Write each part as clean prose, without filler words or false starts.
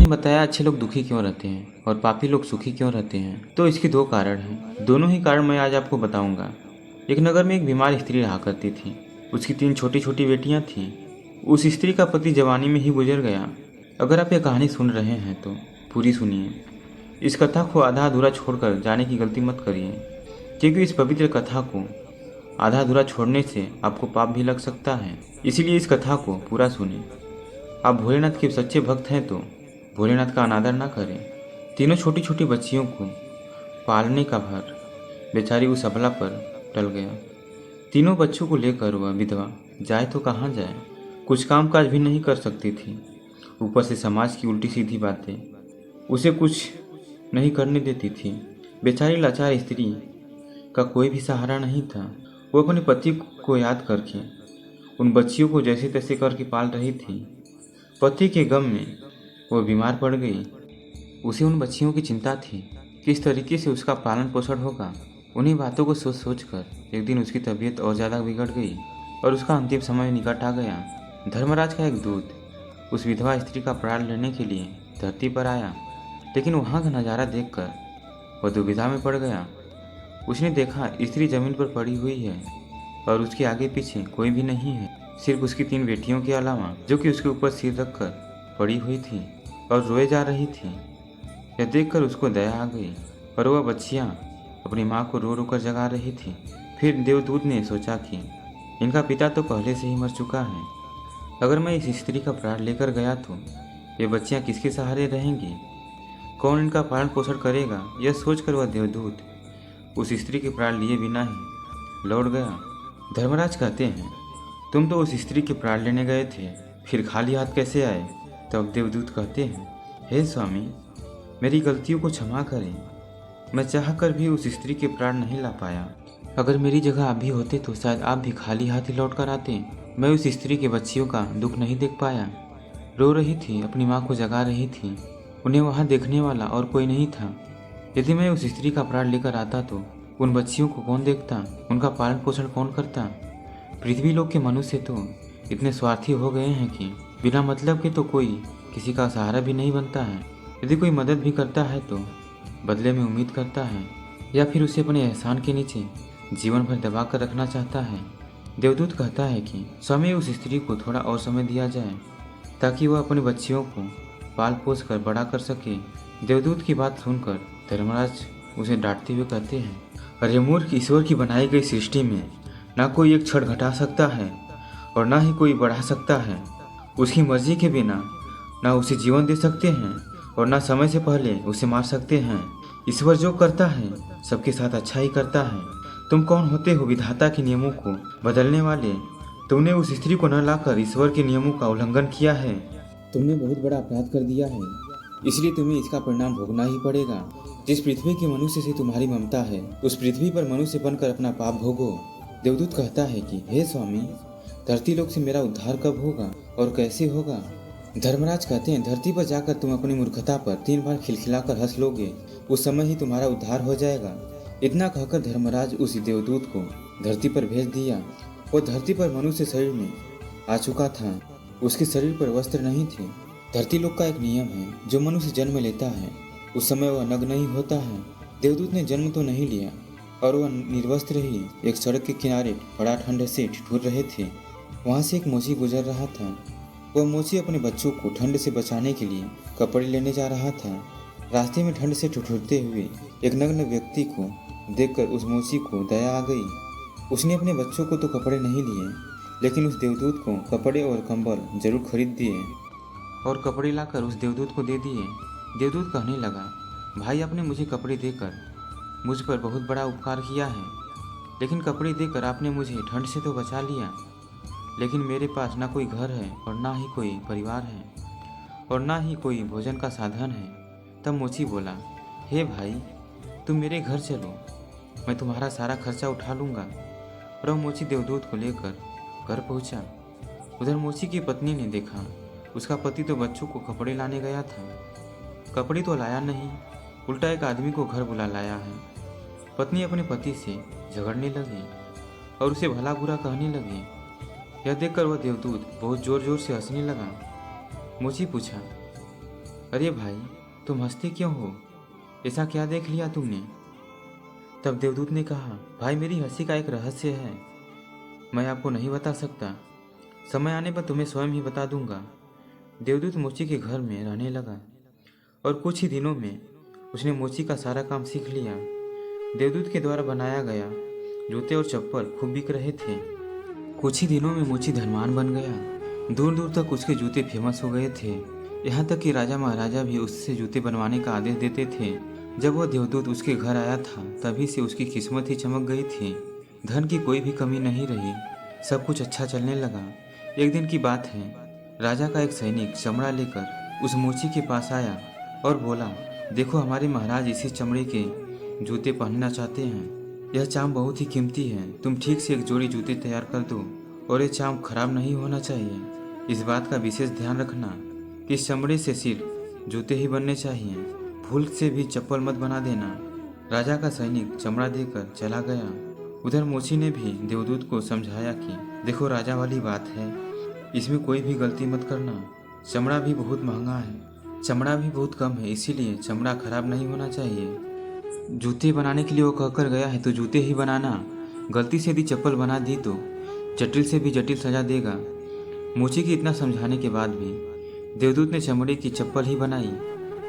बताया अच्छे लोग दुखी क्यों रहते हैं और पापी लोग सुखी क्यों रहते हैं। तो इसके दो कारण हैं। दोनों ही कारण मैं आज आपको बताऊंगा। एक नगर में एक बीमार स्त्री रहा करती थी। उसकी 3 छोटी छोटी बेटियां थीं। उस स्त्री का पति जवानी में ही गुजर गया। अगर आप ये कहानी सुन रहे हैं तो पूरी सुनिए। इस कथा को आधा अधूरा छोड़कर जाने की गलती मत करिए, क्योंकि इस पवित्र कथा को आधा अधूरा छोड़ने से आपको पाप भी लग सकता है। इसीलिए इस कथा को पूरा सुनिए। आप भोलेनाथ के सच्चे भक्त हैं तो भोलेनाथ का अनादर ना करें। तीनों छोटी छोटी बच्चियों को पालने का भार बेचारी उस अबला पर टल गया। तीनों बच्चों को लेकर वह विधवा जाए तो कहाँ जाए। कुछ काम काज भी नहीं कर सकती थी। ऊपर से समाज की उल्टी सीधी बातें उसे कुछ नहीं करने देती थी। बेचारी लाचार स्त्री का कोई भी सहारा नहीं था। वो अपने पति को याद करके उन बच्चियों को जैसे तैसे करके पाल रही थी। पति के गम में वो बीमार पड़ गई। उसे उन बच्चियों की चिंता थी, किस तरीके से उसका पालन पोषण होगा। उन्हीं बातों को सोच सोच कर एक दिन उसकी तबीयत और ज़्यादा बिगड़ गई और उसका अंतिम समय निकट आ गया। धर्मराज का एक दूत उस विधवा स्त्री का प्राण लेने के लिए धरती पर आया, लेकिन वहाँ का नज़ारा देखकर वह दुविधा में पड़ गया। उसने देखा स्त्री जमीन पर पड़ी हुई है और उसके आगे पीछे कोई भी नहीं है, सिर्फ उसकी 3 बेटियों के अलावा, जो कि उसके ऊपर सिर रखकर पड़ी हुई थी और रोए जा रही थी। यह देखकर उसको दया आ गई और वह बच्चियां अपनी माँ को रो रो कर जगा रही थी। फिर देवदूत ने सोचा कि इनका पिता तो पहले से ही मर चुका है। अगर मैं इस स्त्री का प्राण लेकर गया तो ये बच्चियां किसके सहारे रहेंगी, कौन इनका पालन पोषण करेगा। यह सोचकर वह देवदूत उस स्त्री के प्राण लिए बिना ही लौट गया। धर्मराज कहते हैं, तुम तो उस स्त्री के प्राण लेने गए थे, फिर खाली हाथ कैसे आए। तब देवदूत कहते हैं, हे स्वामी, मेरी गलतियों को क्षमा करें। मैं चाहकर भी उस स्त्री के प्राण नहीं ला पाया। अगर मेरी जगह आप भी होते तो शायद आप भी खाली हाथ ही लौट कर आते। मैं उस स्त्री के बच्चियों का दुख नहीं देख पाया। रो रही थी, अपनी माँ को जगा रही थी। उन्हें वहाँ देखने वाला और कोई नहीं था। यदि मैं उस स्त्री का प्राण लेकर आता तो उन बच्चियों को कौन देखता, उनका पालन पोषण कौन करता। पृथ्वी लोक के मनुष्य तो इतने स्वार्थी हो गए हैं कि बिना मतलब के तो कोई किसी का सहारा भी नहीं बनता है। यदि कोई मदद भी करता है तो बदले में उम्मीद करता है या फिर उसे अपने एहसान के नीचे जीवन भर दबा कर रखना चाहता है। देवदूत कहता है कि स्वामी, उस स्त्री को थोड़ा और समय दिया जाए ताकि वह अपनी बच्चियों को पाल पोस कर बड़ा कर सके। देवदूत की बात सुनकर धर्मराज उसे डांटते हुए कहते हैं, अरे मूर्ख, ईश्वर की बनाई गई सृष्टि में ना कोई एक क्षण घटा सकता है और ना ही कोई बढ़ा सकता है। उसकी मर्जी के बिना ना उसे जीवन दे सकते हैं और ना समय से पहले उसे मार सकते हैं। ईश्वर जो करता है सबके साथ अच्छा ही करता है। तुम कौन होते हो विधाता के नियमों को बदलने वाले। तुमने उस स्त्री को न लाकर ईश्वर के नियमों का उल्लंघन किया है। तुमने बहुत बड़ा अपराध कर दिया है, इसलिए तुम्हें इसका परिणाम भोगना ही पड़ेगा। जिस पृथ्वी के मनुष्य से तुम्हारी ममता है, उस पृथ्वी पर मनुष्य बनकर अपना पाप भोगो। देवदूत कहता है कि हे स्वामी, धरती लोक से मेरा उद्धार कब होगा और कैसे होगा। धर्मराज कहते हैं, धरती पर जाकर तुम अपनी मूर्खता पर 3 बार खिलखिलाकर हंस लोगे, उस समय ही तुम्हारा उद्धार हो जाएगा। इतना कहकर धर्मराज उस देवदूत को धरती पर भेज दिया। वो धरती पर मनुष्य शरीर में आ चुका था। उसके शरीर पर वस्त्र नहीं थे। धरती लोक का एक नियम है, जो मनुष्य जन्म लेता है उस समय वह नग्न नहीं होता है। देवदूत ने जन्म तो नहीं लिया और वह निर्वस्त्र ही एक सड़क के किनारे बड़ा ठंड से ठिठुर रहे थे। वहाँ से एक मोची गुजर रहा था। वह मोची अपने बच्चों को ठंड से बचाने के लिए कपड़े लेने जा रहा था। रास्ते में ठंड से ठिठुरते हुए एक नग्न व्यक्ति को देखकर उस मोची को दया आ गई। उसने अपने बच्चों को तो कपड़े नहीं लिए, लेकिन उस देवदूत को कपड़े और कंबल जरूर खरीद दिए और कपड़े लाकर उस देवदूत को दे दिए। देवदूत कहने लगा, भाई, आपने मुझे कपड़े देकर मुझ पर बहुत बड़ा उपकार किया है, लेकिन कपड़े देकर आपने मुझे ठंड से तो बचा लिया, लेकिन मेरे पास ना कोई घर है और ना ही कोई परिवार है और ना ही कोई भोजन का साधन है। तब मोची बोला, हे भाई, तुम मेरे घर चलो, मैं तुम्हारा सारा खर्चा उठा लूँगा। और वह मोची देवदूत को लेकर घर पहुँचा। उधर मोची की पत्नी ने देखा, उसका पति तो बच्चों को कपड़े लाने गया था, कपड़े तो लाया नहीं, उल्टा एक आदमी को घर बुला लाया है। पत्नी अपने पति से झगड़ने लगी और उसे भला बुरा कहने लगी। यह देखकर वह देवदूत बहुत जोर जोर से हंसने लगा। मोची पूछा, अरे भाई, तुम हंसते क्यों हो? ऐसा क्या देख लिया तुमने? तब देवदूत ने कहा, भाई मेरी हंसी का एक रहस्य है, मैं आपको नहीं बता सकता। समय आने पर तुम्हें स्वयं ही बता दूंगा। देवदूत मोची के घर में रहने लगा और कुछ ही दिनों में उसने मोची का सारा काम सीख लिया। देवदूत के द्वारा बनाया गया जूते और चप्पल खूब बिक रहे थे। कुछ ही दिनों में मोची धनवान बन गया। दूर दूर तक उसके जूते फेमस हो गए थे। यहाँ तक कि राजा महाराजा भी उससे जूते बनवाने का आदेश देते थे। जब वह देवदूत उसके घर आया था तभी से उसकी किस्मत ही चमक गई थी। धन की कोई भी कमी नहीं रही, सब कुछ अच्छा चलने लगा। एक दिन की बात है, राजा का एक सैनिक चमड़ा लेकर उस मोची के पास आया और बोला, देखो हमारे महाराज इसी चमड़े के जूते पहनना चाहते हैं। यह चाम बहुत ही कीमती है, तुम ठीक से एक जोड़ी जूते तैयार कर दो और ये चाम खराब नहीं होना चाहिए। इस बात का विशेष ध्यान रखना कि इस चमड़े से सिर्फ जूते ही बनने चाहिए, भूल से भी चप्पल मत बना देना। राजा का सैनिक चमड़ा देकर चला गया। उधर मोची ने भी देवदूत को समझाया कि देखो राजा वाली बात है, इसमें कोई भी गलती मत करना। चमड़ा भी बहुत महंगा है, चमड़ा भी बहुत कम है, इसीलिए चमड़ा खराब नहीं होना चाहिए। जूते बनाने के लिए वो कहकर गया है तो जूते ही बनाना। गलती से यदि चप्पल बना दी तो जटिल से भी जटिल सजा देगा। मोची के इतना समझाने के बाद भी देवदूत ने चमड़े की चप्पल ही बनाई।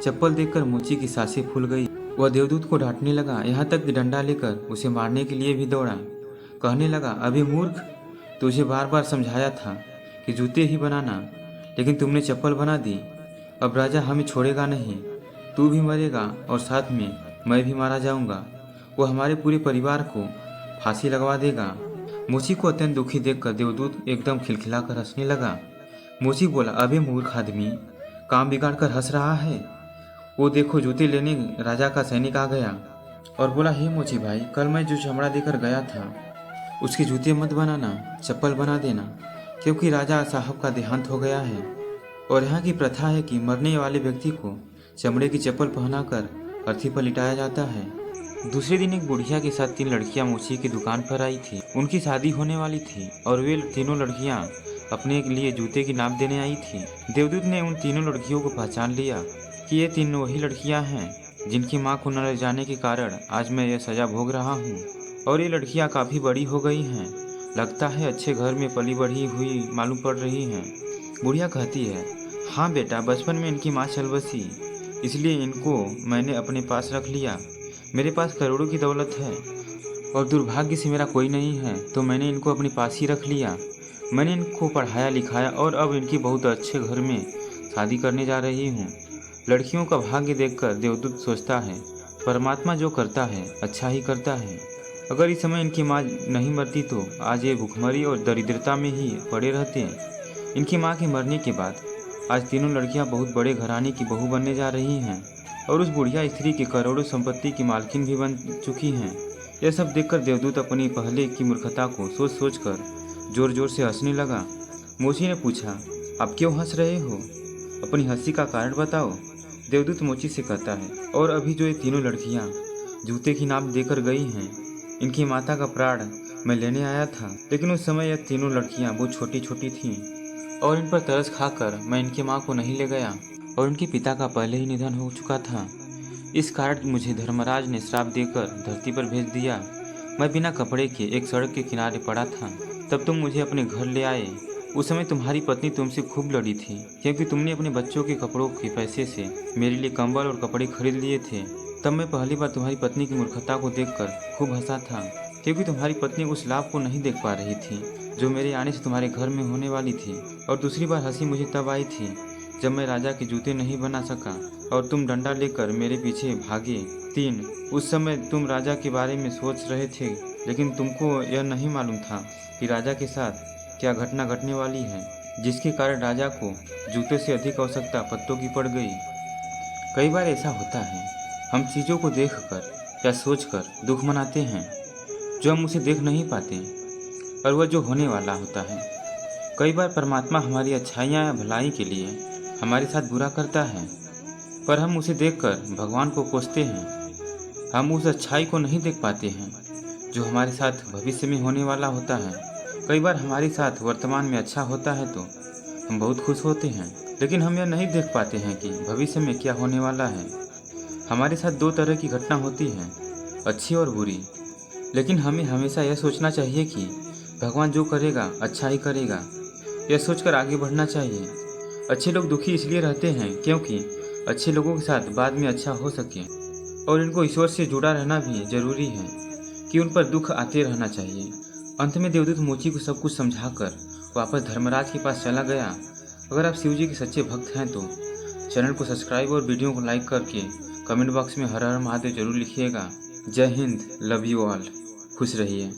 चप्पल देखकर मोची की सांसें फूल गई। वह देवदूत को डांटने लगा, यहाँ तक कि डंडा लेकर उसे मारने के लिए भी दौड़ा। कहने लगा, अबे मूर्ख, तुझे बार बार समझाया था कि जूते ही बनाना, लेकिन तुमने चप्पल बना दी। अब राजा हमें छोड़ेगा नहीं, तू भी मरेगा और साथ में मैं भी मारा जाऊंगा। वो हमारे पूरे परिवार को फांसी लगवा देगा। मोची को अत्यंत दुखी देखकर देवदूत एकदम खिलखिलाकर हंसने लगा। मोची बोला, अबे मूर्ख आदमी, काम बिगाड़ कर हंस रहा है। वो देखो जूते लेने राजा का सैनिक आ गया और बोला, हे मोची भाई, कल मैं जो चमड़ा देकर गया था उसके जूते मत बनाना, चप्पल बना देना, क्योंकि राजा साहब का देहांत हो गया है और यहाँ की प्रथा है कि मरने वाले व्यक्ति को चमड़े की चप्पल पहनाकर अर्थी पर लिटाया जाता है। दूसरे दिन एक बुढ़िया के साथ 3 लड़कियां मोची की दुकान पर आई थी। उनकी शादी होने वाली थी और वे तीनों लड़कियां अपने लिए जूते की नाप देने आई थी। देवदूत ने उन तीनों लड़कियों को पहचान लिया कि ये तीनों वही लड़कियां हैं जिनकी माँ को न ले जाने के कारण आज मैं यह सजा भोग रहा हूँ। और ये लड़कियाँ काफ़ी बड़ी हो गई हैं, लगता है अच्छे घर में पली बढ़ी हुई मालूम पड़ रही हैं। बुढ़िया कहती है, हाँ बेटा, बचपन में इनकी माँ चल बसी, इसलिए इनको मैंने अपने पास रख लिया। मेरे पास करोड़ों की दौलत है और दुर्भाग्य से मेरा कोई नहीं है, तो मैंने इनको अपने पास ही रख लिया। मैंने इनको पढ़ाया लिखाया और अब इनकी बहुत अच्छे घर में शादी करने जा रही हूँ। लड़कियों का भाग्य देखकर देवदूत सोचता है, परमात्मा जो करता है अच्छा ही करता है। अगर इस समय इनकी माँ नहीं मरती तो आज ये भूखमरी और दरिद्रता में ही पड़े रहते। इनकी माँ के मरने के बाद आज तीनों लड़कियां बहुत बड़े घराने की बहू बनने जा रही हैं और उस बुढ़िया स्त्री की करोड़ों संपत्ति की मालकिन भी बन चुकी हैं। यह सब देखकर देवदूत अपनी पहले की मूर्खता को सोच सोच कर जोर जोर से हंसने लगा। मोची ने पूछा, आप क्यों हंस रहे हो? अपनी हंसी का कारण बताओ। देवदूत मोची से कहता है, और अभी जो ये तीनों लड़कियां जूते की नाप देकर गई हैं, इनकी माता का प्राण मैं लेने आया था, लेकिन उस समय यह तीनों लड़कियां बहुत छोटी छोटी थीं और इन पर तरस खाकर मैं इनकी माँ को नहीं ले गया और उनके पिता का पहले ही निधन हो चुका था। इस कारण मुझे धर्मराज ने श्राप देकर धरती पर भेज दिया। मैं बिना कपड़े के एक सड़क के किनारे पड़ा था, तब तुम मुझे अपने घर ले आए। उस समय तुम्हारी पत्नी तुमसे खूब लड़ी थी क्योंकि तुमने अपने बच्चों के कपड़ों के पैसे से मेरे लिए कंबल और कपड़े खरीद लिए थे। तब मैं पहली बार तुम्हारी पत्नी की मूर्खता को देखकर खूब हंसा था, क्योंकि तुम्हारी पत्नी उस लाभ को नहीं देख पा रही थी जो मेरे आने से तुम्हारे घर में होने वाली थी। और दूसरी बार हंसी मुझे तब आई थी जब मैं राजा के जूते नहीं बना सका और तुम डंडा लेकर मेरे पीछे भागे। 3, उस समय तुम राजा के बारे में सोच रहे थे, लेकिन तुमको यह नहीं मालूम था कि राजा के साथ क्या घटना घटने वाली है, जिसके कारण राजा को जूते से अधिक आवश्यकता पत्तों की पड़ गई। कई बार ऐसा होता है, हम चीज़ों को देखकर या सोचकर दुख मनाते हैं जो हम उसे देख नहीं पाते और वह जो होने वाला होता है। कई बार परमात्मा हमारी अच्छाइयाँ या भलाई के लिए हमारे साथ बुरा करता है, पर हम उसे देखकर भगवान को कोसते हैं। हम उस अच्छाई को नहीं देख पाते हैं जो हमारे साथ भविष्य में होने वाला होता है। कई बार हमारे साथ वर्तमान में अच्छा होता है तो हम बहुत खुश होते हैं, लेकिन हम यह नहीं देख पाते हैं कि भविष्य में क्या होने वाला है। हमारे साथ दो तरह की घटना होती हैं, अच्छी और बुरी। लेकिन हमें हमेशा यह सोचना चाहिए कि भगवान जो करेगा अच्छा ही करेगा। यह सोचकर आगे बढ़ना चाहिए। अच्छे लोग दुखी इसलिए रहते हैं क्योंकि अच्छे लोगों के साथ बाद में अच्छा हो सके, और इनको ईश्वर से जुड़ा रहना भी जरूरी है कि उन पर दुख आते रहना चाहिए। अंत में देवदूत मोची को सब कुछ समझाकर वापस धर्मराज के पास चला गया। अगर आप शिव जी के सच्चे भक्त हैं तो चैनल को सब्सक्राइब और वीडियो को लाइक करके कमेंट बॉक्स में हर हर महादेव जरूर लिखिएगा। जय हिंद, लव यू ऑल, खुश रहिए।